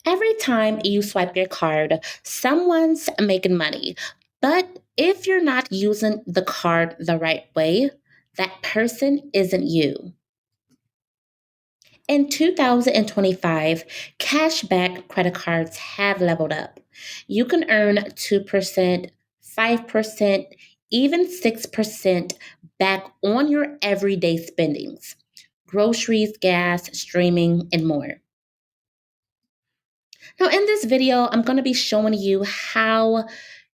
Every time you swipe your card, someone's making money. But if you're not using the card the right way, that person isn't you. In 2025, cashback credit cards have leveled up. You can earn 2%, 5%, even 6% back on your everyday spendings groceries, gas, streaming, and more. Now, in this video, I'm going to be showing you how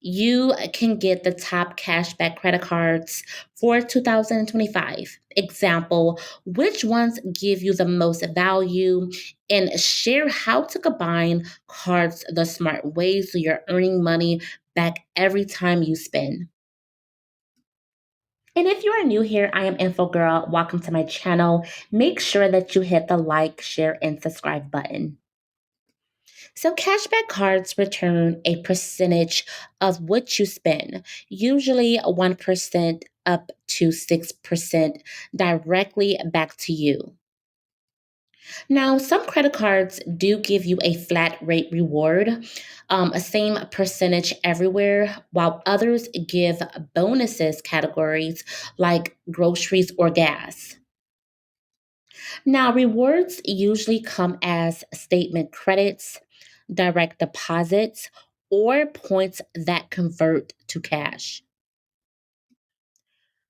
you can get the top cashback credit cards for 2025. Example, which ones give you the most value, and share how to combine cards the smart way so you're earning money back every time you spend. And if you are new here, I am Info Girl. Welcome to my channel. Make sure that you hit the like, share, and subscribe button. So, cashback cards return a percentage of what you spend, usually 1% up to 6% directly back to you. Now, some credit cards do give you a flat rate reward, a same percentage everywhere, while others give bonuses categories like groceries or gas. Now, rewards usually come as statement credits, direct deposits, or points that convert to cash.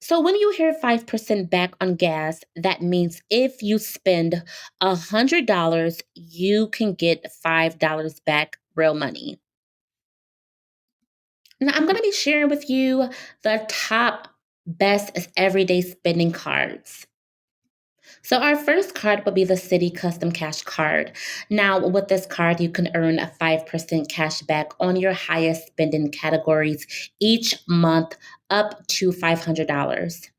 So when you hear 5% back on gas, that means if you spend $100, you can get $5 back real money. Now, I'm going to be sharing with you the top best everyday spending cards. So our first card would be the City Custom Cash Card. Now, with this card, you can earn a 5% cash back on your highest spending categories each month up to $500.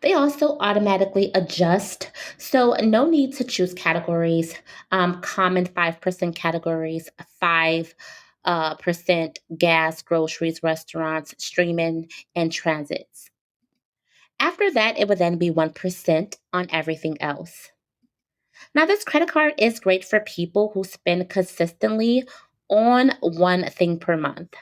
They also automatically adjust, so no need to choose categories. Common 5% categories, 5 percent gas, groceries, restaurants, streaming, and transits. After that, it would then be 1% on everything else. Now, this credit card is great for people who spend consistently on one thing per month.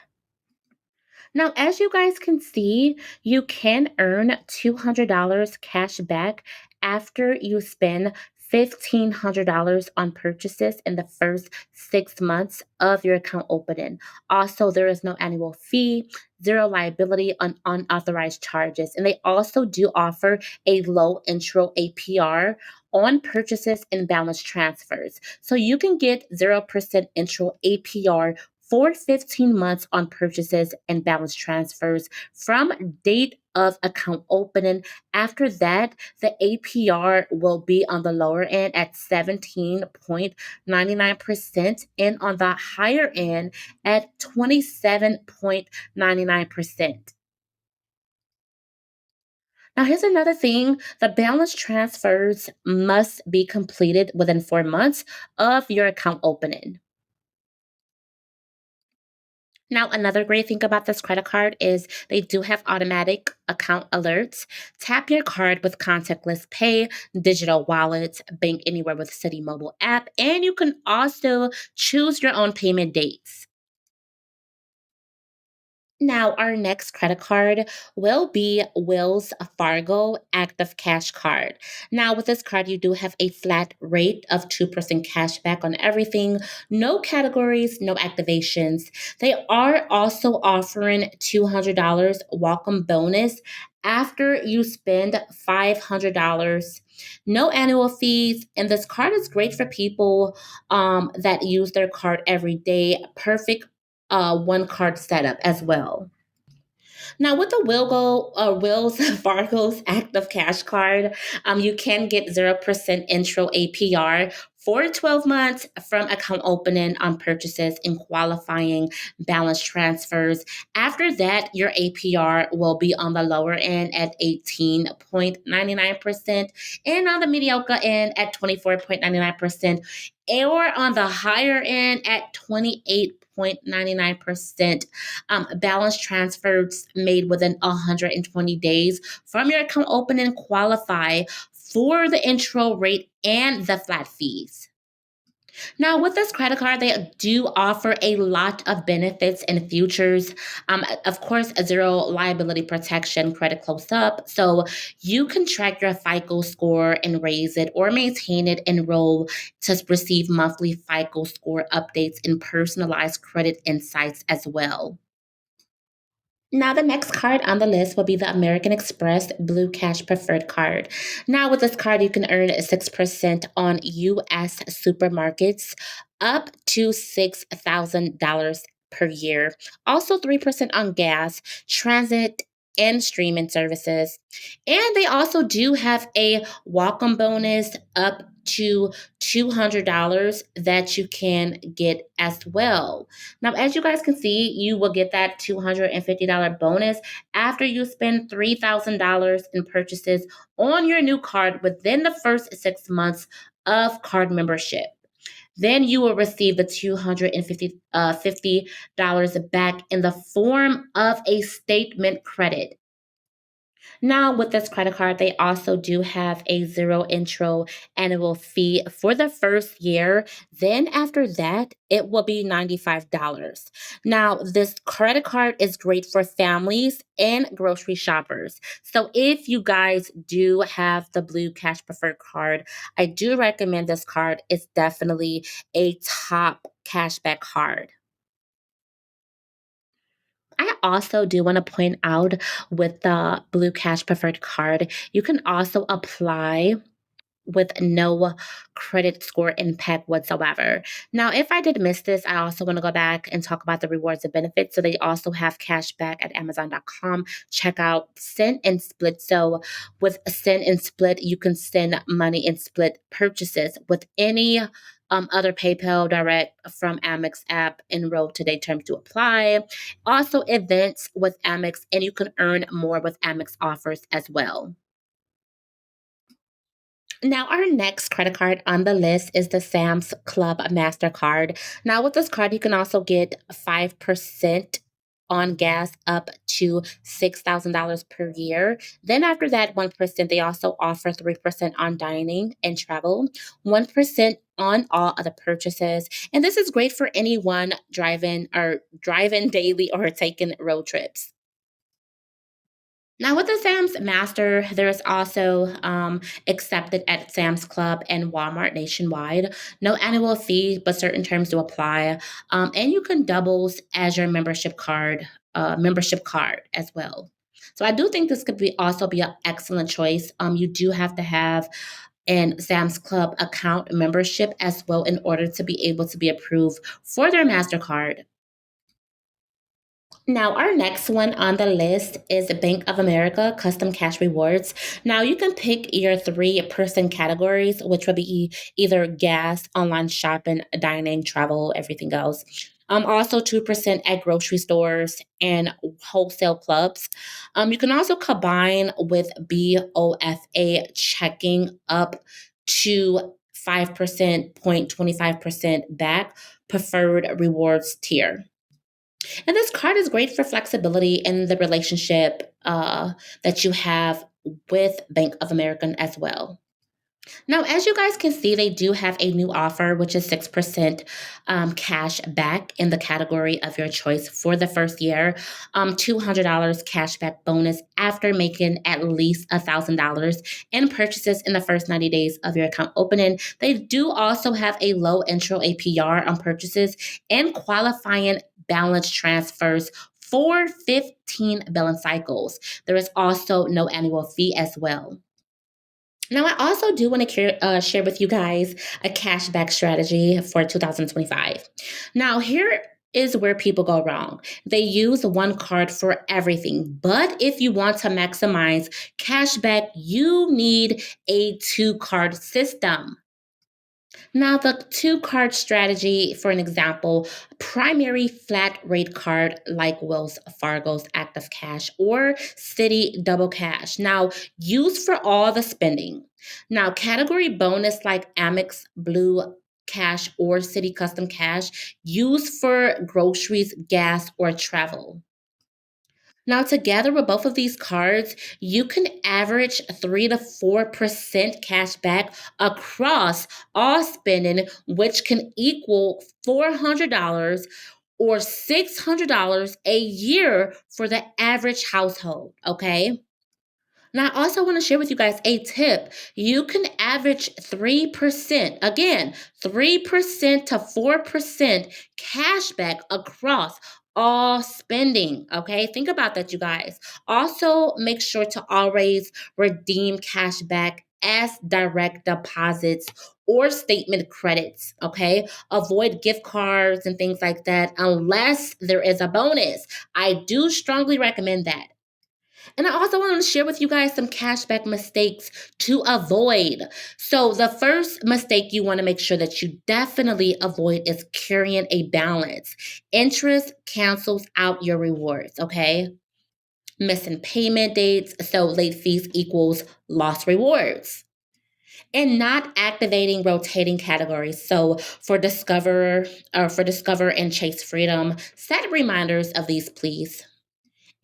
Now, as you guys can see, you can earn $200 cash back after you spend $1,500 on purchases in the first 6 months of your account opening. Also, there is no annual fee, zero liability on unauthorized charges. And they also do offer a low intro APR on purchases and balance transfers. So you can get 0% intro APR for 15 months on purchases and balance transfers from date of account opening. After that, the APR will be on the lower end at 17.99% and on the higher end at 27.99%. Now, here's another thing, the balance transfers must be completed within 4 months of your account opening. Now, another great thing about this credit card is they do have automatic account alerts. Tap your card with contactless pay, digital wallets, bank anywhere with Citi mobile app, and you can also choose your own payment dates. Now, our next credit card will be Wells Fargo Active Cash Card. Now, with this card, you do have a flat rate of 2% cash back on everything, no categories, no activations. They are also offering $200 welcome bonus after you spend $500. No annual fees, and this card is great for people that use their card every day. Perfect one card setup as well. Now, with the Wills Fargo's Active Cash Card, you can get 0% intro APR for 12 months from account opening on purchases and qualifying balance transfers. After that, your APR will be on the lower end at 18.99% and on the mediocre end at 24.99%, or on the higher end at 28.99%. Balance transfers made within 120 days from your account opening qualify for the intro rate and the flat fees. Now, with this credit card, they do offer a lot of benefits and features. Of course, a zero liability protection credit close up. So you can track your FICO score and raise it or maintain it, enroll to receive monthly FICO score updates and personalized credit insights as well. Now, the next card on the list will be the American Express Blue Cash Preferred Card. Now, with this card, you can earn 6% on U.S. supermarkets up to $6,000 per year. Also, 3% on gas, transit, and streaming services. And they also do have a welcome bonus up to $200 that you can get as well. Now, as you guys can see, you will get that $250 bonus after you spend $3,000 in purchases on your new card within the first 6 months of card membership. Then you will receive the $250 back in the form of a statement credit. Now, with this credit card, they also do have a zero intro annual fee for the first year. Then, after that, it will be $95. Now, this credit card is great for families and grocery shoppers. So, if you guys do have the Blue Cash Preferred card, I do recommend this card. It's definitely a top cashback card. I also do want to point out with the Blue Cash Preferred card, you can also apply with no credit score impact whatsoever. Now, if I did miss this, I also want to go back and talk about the rewards and benefits. So they also have cash back at Amazon.com. Check out Send and Split. So with Send and Split, you can send money in split purchases with any other PayPal direct from Amex app. Enroll today, terms to apply. Also events with Amex, and you can earn more with Amex offers as well. Now, our next credit card on the list is the Sam's Club MasterCard. Now, with this card, you can also get 5% on gas up to $6,000 per year. Then, after that 1%, they also offer 3% on dining and travel, 1% on all other purchases. And this is great for anyone driving daily or taking road trips. Now, with the Sam's Master, there is also accepted at Sam's Club and Walmart nationwide. No annual fee, but certain terms do apply. And you can doubles as your membership card as well. So I do think this could be also be an excellent choice. You do have to have an Sam's Club account membership as well in order to be able to be approved for their MasterCard. Now, our next one on the list is Bank of America Custom Cash Rewards. Now, you can pick your three-person categories, which will be either gas, online shopping, dining, travel, everything else. Also, 2% at grocery stores and wholesale clubs. You can also combine with BOFA checking up to 5% 0.25% back preferred rewards tier. And this card is great for flexibility in the relationship that you have with Bank of America as well. Now, as you guys can see, they do have a new offer, which is 6% cash back in the category of your choice for the first year. $200 cash back bonus after making at least $1,000 in purchases in the first 90 days of your account opening. They do also have a low intro APR on purchases and qualifying balance transfers for 15 billing cycles. There is also no annual fee as well. Now, I also do want to share with you guys a cashback strategy for 2025. Now, here is where people go wrong. They use one card for everything. But if you want to maximize cashback, you need a two card system. Now, the two card strategy, for an example, primary flat rate card like Wells Fargo's Active Cash or Citi Double Cash. Now, used for all the spending. Now, category bonus like Amex Blue Cash or Citi Custom Cash, used for groceries, gas, or travel. Now, together with both of these cards, you can average 3 to 4% cash back across all spending, which can equal $400 or $600 a year for the average household. Okay. Now, I also want to share with you guys a tip. You can average 3%, again, 3% to 4% cash back across all spending. Okay, think about that, you guys. Also, make sure to always redeem cash back as direct deposits or statement credits. Okay, avoid gift cards and things like that unless there is a bonus. I do strongly recommend that. And I also want to share with you guys some cashback mistakes to avoid. So, the first mistake you want to make sure that you definitely avoid is carrying a balance. Interest cancels out your rewards, okay? Missing payment dates, so late fees equals lost rewards. And not activating rotating categories. So for Discover and Chase Freedom, set reminders of these, please.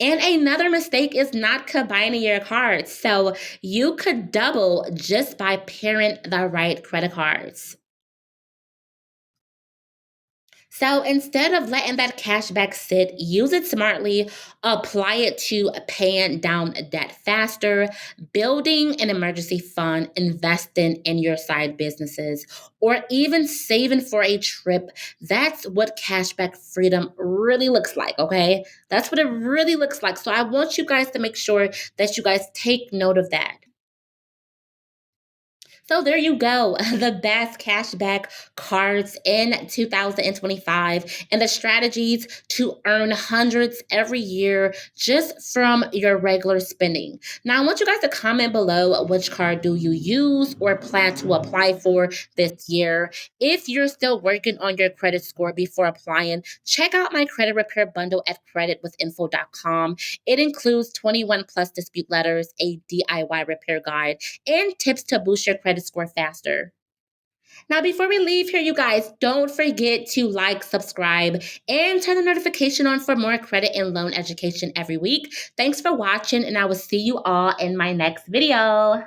And another mistake is not combining your cards. So you could double just by pairing the right credit cards. So instead of letting that cash back sit, use it smartly, apply it to paying down debt faster, building an emergency fund, investing in your side businesses, or even saving for a trip. That's what cashback freedom really looks like, okay? That's what it really looks like. So I want you guys to make sure that you guys take note of that. So there you go, the best cashback cards in 2025 and the strategies to earn hundreds every year just from your regular spending. Now, I want you guys to comment below which card do you use or plan to apply for this year. If you're still working on your credit score before applying, check out my credit repair bundle at creditwithinfo.com. It includes 21 plus dispute letters, a DIY repair guide, and tips to boost your credit score faster. Now, before we leave here, you guys, don't forget to like, subscribe, and turn the notification on for more credit and loan education every week. Thanks for watching, and I will see you all in my next video.